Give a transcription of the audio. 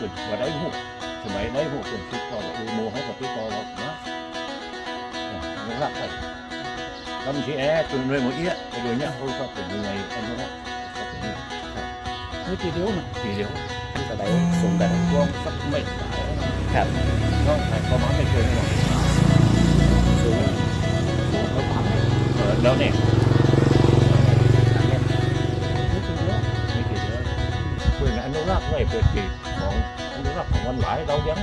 ปิดว่าได้หูสมัยได้หูคนติดต่อดูโมเขากับติดต่อเรานะมันรักไปทำที่แอร์จนเลยหมดเอี้ยไปโดยเนี้ยเขาก็เป็นยังไงอันนั้นก็เป็นนี่ทีเดียวนะ ทีเดียว ที่จะได้สูงแต่ รวมสักไม่ตาย ครับ ก็แต่ประมาณไม่เกินหรอก สูงแล้วปั๊มนี่ แล้วเนี่ย ทีเดียว ไม่กี่เดือนเพื่อนอนุรักษ์ไว้เปิดปีของอนุรักษ์ของวันหลายเรายัง